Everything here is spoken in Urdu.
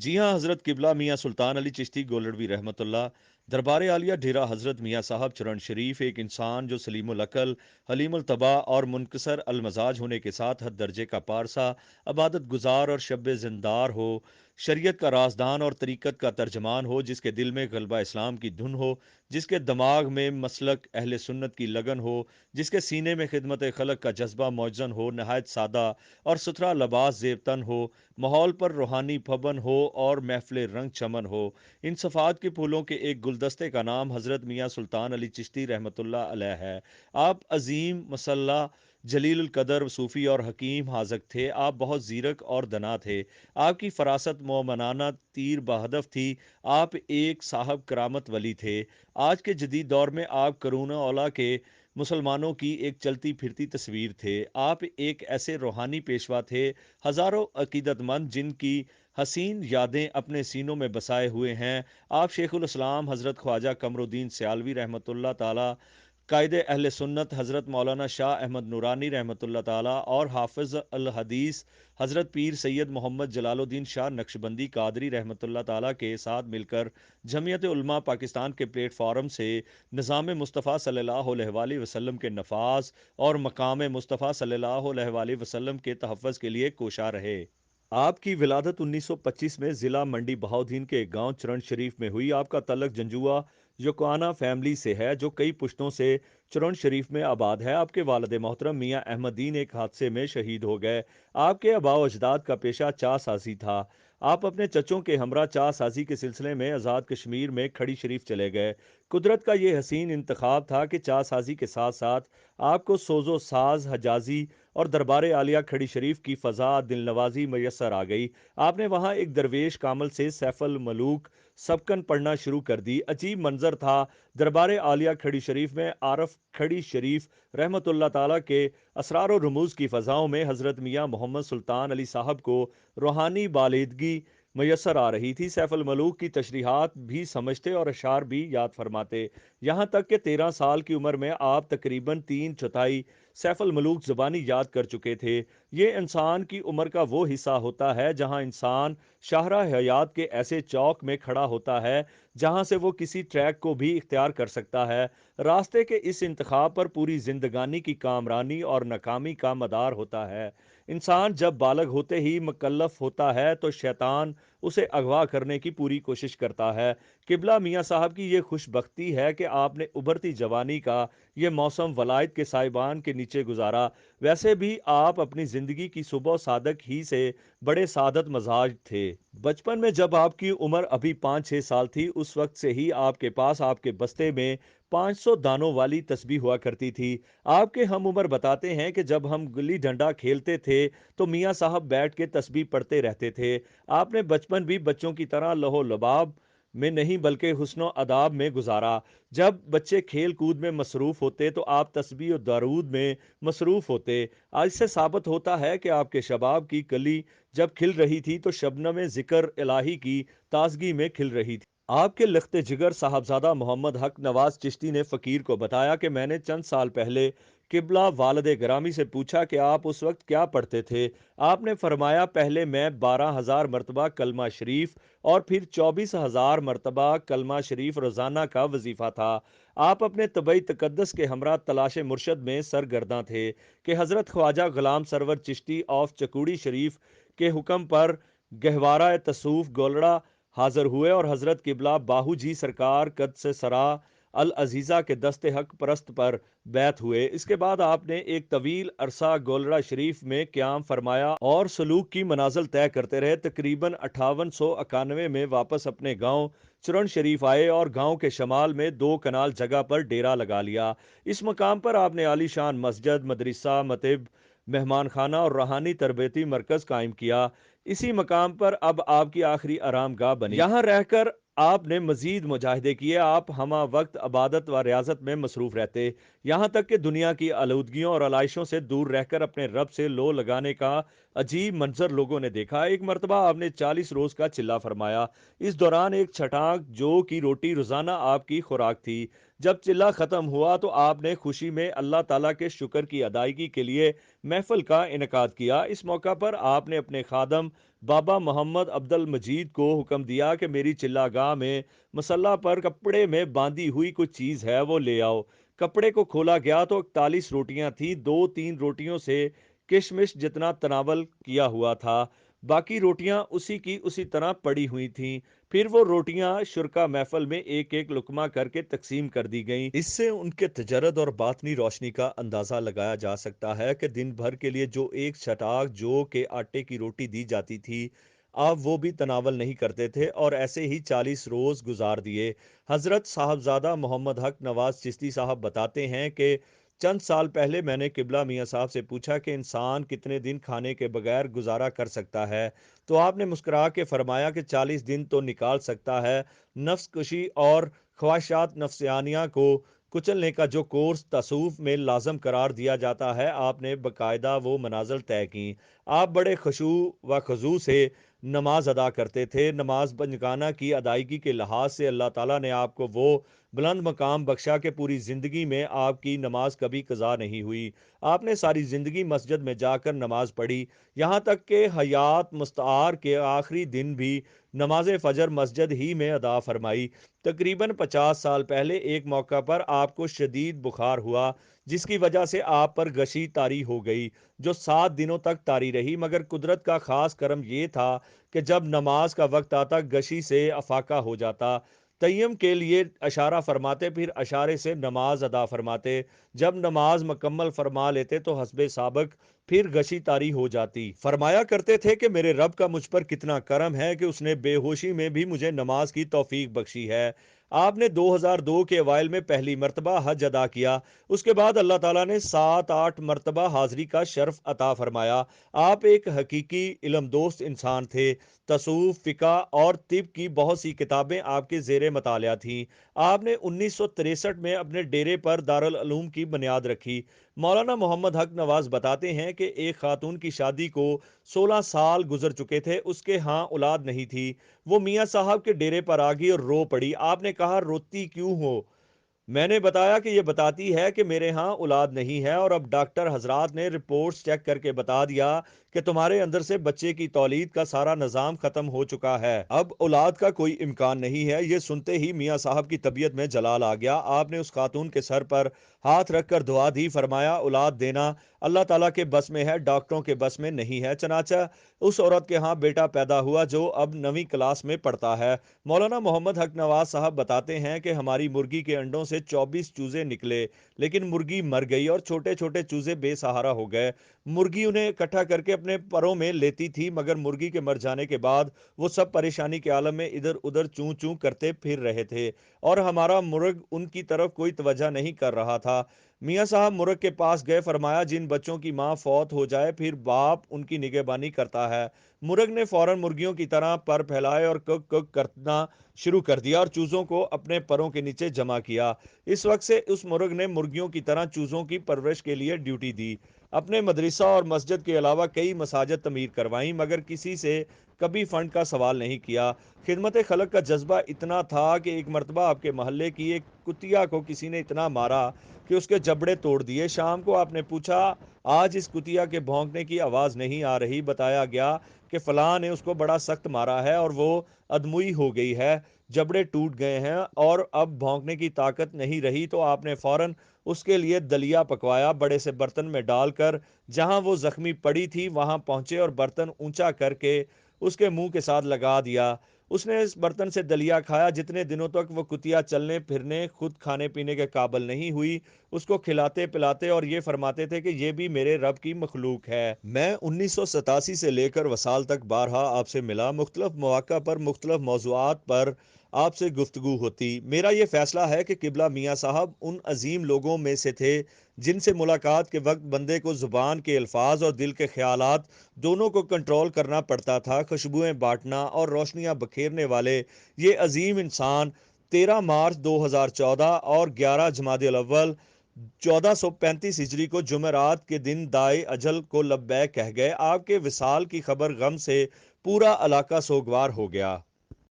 جی ہاں، حضرت قبلہ میاں سلطان علی چشتی گولڑوی رحمۃ اللہ دربار عالیہ ڈیرہ حضرت میاں صاحب چرن شریف ایک انسان جو سلیم العقل، حلیم الطبع اور منکسر المزاج ہونے کے ساتھ حد درجے کا پارسا، عبادت گزار اور شب زندار ہو، شریعت کا رازدان اور طریقت کا ترجمان ہو، جس کے دل میں غلبہ اسلام کی دھن ہو، جس کے دماغ میں مسلک اہل سنت کی لگن ہو، جس کے سینے میں خدمت خلق کا جذبہ موجزن ہو، نہایت سادہ اور ستھرا لباس زیب تن ہو، ماحول پر روحانی پھبن ہو اور محفل رنگ چمن ہو۔ ان صفات کے پھولوں کے ایک گلدستے کا نام حضرت میاں سلطان علی چشتی رحمۃ اللہ علیہ ہے۔ آپ عظیم مسلح، جلیل القدر، صوفی اور حکیم حاذق تھے۔ آپ بہت زیرک اور دنا تھے۔ آپ کی فراست مومنانہ تیر بہدف تھی۔ آپ ایک صاحب کرامت ولی تھے۔ آج کے جدید دور میں آپ کرون اولا کے مسلمانوں کی ایک چلتی پھرتی تصویر تھے۔ آپ ایک ایسے روحانی پیشوا تھے، ہزاروں عقیدت مند جن کی حسین یادیں اپنے سینوں میں بسائے ہوئے ہیں۔ آپ شیخ الاسلام حضرت خواجہ قمر الدین سیالوی رحمۃ اللہ تعالی، قائد اہل سنت حضرت مولانا شاہ احمد نورانی رحمۃ اللہ تعالی اور حافظ الحدیث حضرت پیر سید محمد جلال الدین شاہ نقشبندی قادری رحمۃ اللہ تعالی کے ساتھ مل کر جمعیت علماء پاکستان کے پلیٹ فارم سے نظام مصطفیٰ صلی اللہ علیہ وآلہ وسلم کے نفاذ اور مقام مصطفیٰ صلی اللہ علیہ وآلہ وسلم کے تحفظ کے لیے کوشاں رہے۔ آپ کی ولادت 1925 میں ضلع منڈی بہاؤدین کے ایک گاؤں چرن شریف میں ہوئی۔ آپ کا تعلق جنجوا یوکوانا فیملی سے ہے، جو کئی پشتوں سے چرن شریف میں آباد ہے۔ آپ کے والد محترم میاں احمد دین ایک حادثے میں شہید ہو گئے۔ آپ کے آباء و اجداد کا پیشہ چاہ سازی تھا۔ آپ اپنے چچوں کے ہمراہ چاہ سازی کے سلسلے میں آزاد کشمیر میں کھڑی شریف چلے گئے۔ قدرت کا یہ حسین انتخاب تھا کہ چاہ سازی کے ساتھ ساتھ آپ کو سوز و ساز، حجازی اور دربار عالیہ کھڑی شریف کی فضا دل نوازی میسر آ گئی۔ آپ نے وہاں ایک درویش کامل سے سیف الملوک سبکن پڑھنا شروع کر دی۔ عجیب منظر تھا۔ دربار عالیہ کھڑی شریف میں عارف کھڑی شریف رحمۃ اللہ تعالیٰ کے اسرار و رموز کی فضاؤں میں حضرت میاں محمد سلطان علی صاحب کو روحانی بالیدگی میسر آ رہی تھی۔ سیف الملوک کی تشریحات بھی سمجھتے اور اشعار بھی یاد فرماتے، یہاں تک کہ 13 سال کی عمر میں آپ تقریباً 3/4 سیف الملوک زبانی یاد کر چکے تھے۔ یہ انسان کی عمر کا وہ حصہ ہوتا ہے جہاں انسان شاہراہ حیات کے ایسے چوک میں کھڑا ہوتا ہے جہاں سے وہ کسی ٹریک کو بھی اختیار کر سکتا ہے۔ راستے کے اس انتخاب پر پوری زندگانی کی کامرانی اور ناکامی کا مدار ہوتا ہے۔ انسان جب بالغ ہوتے ہی مکلف ہوتا ہے تو شیطان اسے اغوا کرنے کی پوری کوشش کرتا ہے۔ قبلہ میاں صاحب کی یہ خوش بختی ہے کہ آپ نے ابھرتی جوانی کا یہ موسم ولایت کے سائبان کے نیچے گزارا۔ ویسے بھی آپ اپنی زندگی کی صبح صادق ہی سے بڑے سعادت مزاج تھے۔ بچپن میں جب آپ کی عمر ابھی 5-6 سال تھی، اس وقت سے ہی آپ کے پاس آپ کے بستے میں 500 دانوں والی تسبیح ہوا کرتی تھی۔ آپ کے ہم عمر بتاتے ہیں کہ جب ہم گلی ڈنڈا کھیلتے تھے تو میاں صاحب بیٹھ کے تسبیح پڑھتے رہتے تھے۔ آپ نے بچپن بھی بچوں کی طرح لہو لباب میں نہیں بلکہ حسن و اداب میں گزارا۔ جب بچے کھیل کود میں مصروف ہوتے تو آپ تسبیح و درود میں مصروف ہوتے۔ آج سے ثابت ہوتا ہے کہ آپ کے شباب کی کلی جب کھل رہی تھی تو شبنم ذکر الہی کی تازگی میں کھل رہی تھی۔ آپ کے لخت جگر صاحبزادہ محمد حق نواز چشتی نے فقیر کو بتایا کہ میں نے چند سال پہلے قبلہ والد گرامی سے پوچھا کہ آپ اس وقت کیا پڑھتے تھے۔ آپ نے فرمایا، پہلے میں 12,000 مرتبہ کلمہ شریف اور پھر 24,000 مرتبہ کلمہ شریف روزانہ کا وظیفہ تھا۔ آپ اپنے طبعی تقدس کے ہمراہ تلاش مرشد میں سرگرداں تھے کہ حضرت خواجہ غلام سرور چشتی آف چکوڑی شریف کے حکم پر گہوارہ تصوف گولڑا حاضر ہوئے اور حضرت قبلہ باہو جی سرکار قدس سرا العزیزہ کے دست حق پرست پر بیعت ہوئے۔ اس کے بعد آپ نے ایک طویل عرصہ گولڑا شریف میں قیام فرمایا اور سلوک کی منازل طے کرتے رہے۔ تقریباً 5891 میں واپس اپنے گاؤں چرن شریف آئے اور گاؤں کے شمال میں 2 کنال جگہ پر ڈیرا لگا لیا۔ اس مقام پر آپ نے عالی شان مسجد، مدرسہ، مطب، مہمان خانہ اور روحانی تربیتی مرکز قائم کیا۔ اسی مقام پر اب آپ کی آخری آرام گاہ بنی۔ یہاں رہ کر آپ نے مزید مجاہدے کیے۔ آپ ہمہ وقت عبادت و ریاضت میں مصروف رہتے، یہاں تک کہ دنیا کی آلودگیوں اور علائشوں سے دور رہ کر اپنے رب سے لو لگانے کا عجیب منظر لوگوں نے دیکھا۔ ایک مرتبہ آپ نے 40 روز کا چلہ فرمایا۔ اس دوران ایک چھٹانک جو کی روٹی روزانہ آپ کی خوراک تھی۔ جب چلہ ختم ہوا تو آپ نے خوشی میں اللہ تعالیٰ کے شکر کی ادائیگی کے لیے محفل کا انعقاد کیا۔ اس موقع پر آپ نے اپنے خادم بابا محمد عبد المجید کو حکم دیا کہ میری چلا گاہ میں مسلح پر کپڑے میں باندھی ہوئی کوئی چیز ہے وہ لے آؤ۔ کپڑے کو کھولا گیا تو 41 روٹیاں تھیں، 2-3 روٹیوں سے کشمش جتنا تناول کیا ہوا تھا، باقی روٹیاں اسی کی اسی طرح پڑی ہوئی تھیں۔ پھر وہ روٹیاں شرکا محفل میں ایک ایک لقمہ کر کے تقسیم کر دی گئیں۔ اس سے ان کے تجرد اور باطنی روشنی کا اندازہ لگایا جا سکتا ہے کہ دن بھر کے لیے جو ایک چھٹاک جو کہ آٹے کی روٹی دی جاتی تھی، آپ وہ بھی تناول نہیں کرتے تھے، اور ایسے ہی 40 روز گزار دیے۔ حضرت صاحبزادہ محمد حق نواز چشتی صاحب بتاتے ہیں کہ چند سال پہلے میں نے قبلہ میاں صاحب سے پوچھا کہ انسان کتنے دن کھانے کے بغیر گزارا کر سکتا ہے، تو آپ نے مسکرا کے فرمایا کہ 40 دن تو نکال سکتا ہے۔ نفس کشی اور خواہشات نفسیانیہ کو کچلنے کا جو کورس تصوف میں لازم قرار دیا جاتا ہے، آپ نے باقاعدہ وہ منازل طے کی۔ آپ بڑے خشوع و خضوع سے نماز ادا کرتے تھے۔ نماز پنجگانہ کی ادائیگی کے لحاظ سے اللہ تعالیٰ نے آپ کو وہ بلند مقام بخشا کہ پوری زندگی میں آپ کی نماز کبھی قضا نہیں ہوئی۔ آپ نے ساری زندگی مسجد میں جا کر نماز پڑھی، یہاں تک کہ حیات مستعار کے آخری دن بھی نماز فجر مسجد ہی میں ادا فرمائی۔ تقریباً 50 سال پہلے ایک موقع پر آپ کو شدید بخار ہوا، جس کی وجہ سے آپ پر غشی طاری ہو گئی، جو 7 دنوں تک طاری رہی، مگر قدرت کا خاص کرم یہ تھا کہ جب نماز کا وقت آتا غشی سے افاقہ ہو جاتا۔ تیمم کے لیے اشارہ فرماتے، پھر اشارے سے نماز ادا فرماتے، جب نماز مکمل فرما لیتے تو حسب سابق پھر غشی طاری ہو جاتی۔ فرمایا کرتے تھے کہ میرے رب کا مجھ پر کتنا کرم ہے کہ اس نے بے ہوشی میں بھی مجھے نماز کی توفیق بخشی ہے۔ آپ نے 2002 کے اوائل میں پہلی مرتبہ حج ادا کیا، اس کے بعد اللہ تعالیٰ نے 7-8 مرتبہ حاضری کا شرف عطا فرمایا۔ آپ ایک حقیقی علم دوست انسان تھے۔ تصوف، فقہ اور طب کی بہت سی کتابیں آپ کے زیر مطالعہ تھیں۔ آپ نے 1963 میں اپنے ڈیرے پر دارالعلوم کی بنیاد رکھی۔ مولانا محمد حق نواز بتاتے ہیں کہ ایک خاتون کی شادی کو 16 سال گزر چکے تھے، اس کے ہاں اولاد نہیں تھی۔ وہ میاں صاحب کے ڈیرے پر آ گئی اور رو پڑی۔ آپ نے کہا روتی کیوں ہو؟ میں نے بتایا کہ یہ بتاتی ہے کہ میرے ہاں اولاد نہیں ہے، اور اب ڈاکٹر حضرات نے رپورٹس چیک کر کے بتا دیا کہ تمہارے اندر سے بچے کی تولید کا سارا نظام ختم ہو چکا ہے، اب اولاد کا کوئی امکان نہیں ہے۔ یہ سنتے ہی میاں صاحب کی طبیعت میں جلال آ گیا۔ آپ نے اس خاتون کے سر پر ہاتھ رکھ کر دعا دی، فرمایا اولاد دینا اللہ تعالیٰ کے بس میں ہے، ڈاکٹروں کے بس میں نہیں ہے۔ چنانچہ اس عورت کے ہاں بیٹا پیدا ہوا جو اب 9ویں کلاس میں پڑھتا ہے۔ مولانا محمد حق نواز صاحب بتاتے ہیں کہ ہماری مرغی کے انڈوں سے 24 چوزے نکلے، لیکن مرغی مر گئی اور چھوٹے چھوٹے چوزے بے سہارا ہو گئے۔ مرغی انہیں اکٹھا کر کے اپنے پروں میں لیتی تھی، مگر مرغی کے مر جانے کے بعد وہ سب پریشانی کے عالم میں ادھر ادھر چوں چوں کرتے پھر رہے تھے، اور ہمارا مرغ ان کی طرف کوئی توجہ نہیں کر رہا تھا۔ میاں صاحب مرغ کے پاس گئے، فرمایا جن بچوں کی ماں فوت ہو جائے پھر باپ ان کی نگہبانی کرتا ہے۔ مرغ نے فوراً مرغیوں کی طرح پر پھیلائے اور کک کک کرنا شروع کر دیا اور چوزوں کو اپنے پروں کے نیچے جمع کیا۔ اس وقت سے اس مرغ نے مرغیوں کی طرح چوزوں کی پرورش کے لیے ڈیوٹی دی۔ اپنے مدرسہ اور مسجد کے علاوہ کئی مساجد تعمیر کروائیں، مگر کسی سے کبھی فنڈ کا سوال نہیں کیا۔ خدمت خلق کا جذبہ اتنا تھا کہ ایک مرتبہ آپ کے محلے کی ایک کتیا کو کسی نے اتنا مارا کہ اس کے جبڑے توڑ دیے۔ شام کو آپ نے پوچھا آج اس کتیا کے بھونکنے کی آواز نہیں آ رہی، بتایا گیا کہ فلاں نے اس کو بڑا سخت مارا ہے اور وہ ادموئی ہو گئی ہے، جبڑے ٹوٹ گئے ہیں اور اب بھونکنے کی طاقت نہیں رہی۔ تو آپ نے فوراً اس کے لیے دلیا پکوایا، بڑے سے برتن میں ڈال کر جہاں وہ زخمی پڑی تھی وہاں پہنچے اور برتن اونچا کر کے اس کے منہ کے ساتھ لگا دیا۔ اس نے اس برتن سے دلیا کھایا۔ جتنے دنوں تک وہ کتیا چلنے پھرنے خود کھانے پینے کے قابل نہیں ہوئی، اس کو کھلاتے پلاتے اور یہ فرماتے تھے کہ یہ بھی میرے رب کی مخلوق ہے۔ میں 1987 سے لے کر وصال تک بارہا آپ سے ملا، مختلف مواقع پر مختلف موضوعات پر آپ سے گفتگو ہوتی۔ میرا یہ فیصلہ ہے کہ قبلہ میاں صاحب ان عظیم لوگوں میں سے تھے جن سے ملاقات کے وقت بندے کو زبان کے الفاظ اور دل کے خیالات دونوں کو کنٹرول کرنا پڑتا تھا۔ خوشبوئیں بانٹنا اور روشنیاں بکھیرنے والے یہ عظیم انسان 13 مارچ 2014 اور 11 جمادی الاول 1435 ہجری کو جمعرات کے دن دائے اجل کو لبیک کہہ گئے۔ آپ کے وصال کی خبر غم سے پورا علاقہ سوگوار ہو گیا۔